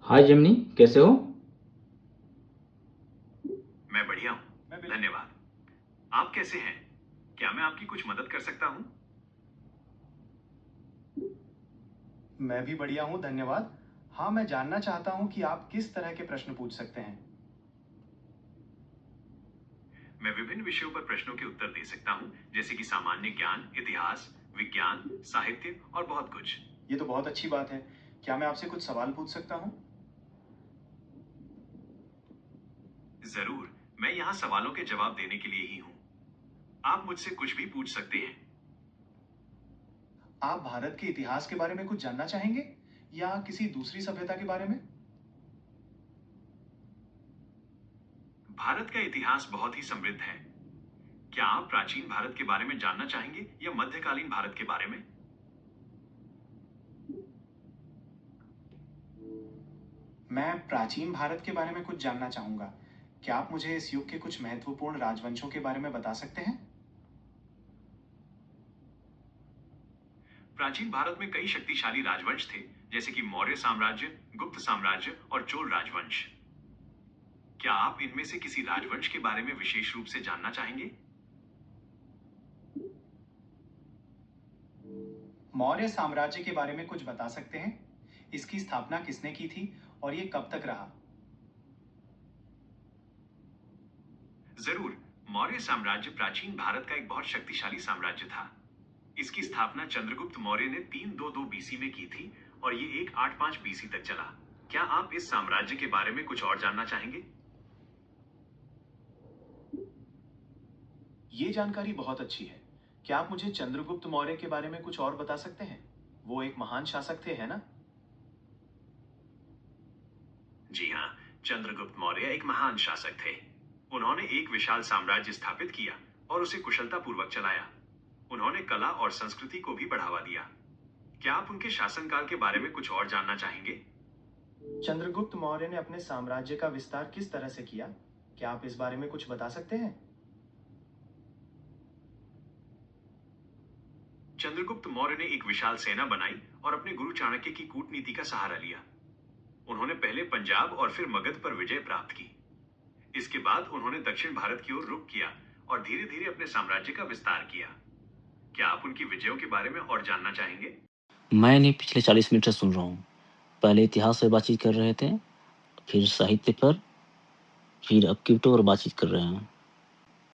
हाय जमनी, कैसे हो? मैं बढ़िया हूँ, धन्यवाद। आप कैसे हैं? क्या मैं आपकी कुछ मदद कर सकता हूँ? मैं भी बढ़िया हूँ, धन्यवाद। हाँ, मैं जानना चाहता हूँ कि आप किस तरह के प्रश्न पूछ सकते हैं। मैं विभिन्न विषयों पर प्रश्नों के उत्तर दे सकता हूँ, जैसे कि सामान्य ज्ञान, इतिहास, विज्ञान, साहित्य और बहुत कुछ। ये तो बहुत अच्छी बात है। क्या मैं आपसे कुछ सवाल पूछ सकता हूँ? जरूर, मैं यहाँ सवालों के जवाब देने के लिए ही हूँ। आप मुझसे कुछ भी पूछ सकते हैं। आप भारत के इतिहास के बारे में कुछ जानना चाहेंगे या किसी दूसरी सभ्यता के बारे में? भारत का इतिहास बहुत ही समृद्ध है। क्या आप प्राचीन भारत के बारे में जानना चाहेंगे या मध्यकालीन भारत के बारे में? मैं प्राचीन भारत के बारे में कुछ जानना चाहूंगा। क्या आप मुझे इस युग के कुछ महत्वपूर्ण राजवंशों के बारे में बता सकते हैं? प्राचीन भारत में कई शक्तिशाली राजवंश थे, जैसे कि मौर्य साम्राज्य, गुप्त साम्राज्य और चोल राजवंश। क्या आप इनमें से किसी राजवंश के बारे में विशेष रूप से जानना चाहेंगे? मौर्य साम्राज्य के बारे में कुछ बता सकते हैं? इसकी स्थापना किसने की थी और ये कब तक रहा? जरूर। मौर्य साम्राज्य प्राचीन भारत का एक बहुत शक्तिशाली साम्राज्य था। इसकी स्थापना चंद्रगुप्त मौर्य ने 322 बीसी में की थी और ये 185 बीसी तक चला। क्या आप इस साम्राज्य के बारे में कुछ और जानना चाहेंगे? ये जानकारी बहुत अच्छी है। क्या आप मुझे चंद्रगुप्त मौर्य के बारे में कुछ और बता सकते हैं? वो एक महान शासक थे, है ना? जी हाँ, चंद्रगुप्त मौर्य एक महान शासक थे। उन्होंने एक विशाल साम्राज्य स्थापित किया और उसे कुशलतापूर्वक चलाया। उन्होंने कला और संस्कृति को भी बढ़ावा दिया। क्या आप उनके शासनकाल के बारे में कुछ और जानना चाहेंगे? चंद्रगुप्त मौर्य ने अपने साम्राज्य का विस्तार किस तरह से किया? क्या आप इस बारे में कुछ बता सकते हैं? चंद्रगुप्त मौर्य ने एक विशाल सेना बनाई और अपने गुरु चाणक्य की कूटनीति का सहारा लिया। उन्होंने पहले पंजाब और फिर मगध पर विजय प्राप्त की। इसके बाद उन्होंने दक्षिण भारत की ओर रुख किया और धीरे धीरे अपने साम्राज्य का विस्तार किया। क्या आप उनकी विजयों के बारे में और जानना चाहेंगे? मैं इन्हें पिछले 40 मिनट से सुन रहा हूँ। पहले इतिहास पर बातचीत कर रहे थे, फिर साहित्य पर, फिर अब क्रिप्टो पर बातचीत कर रहे हैं।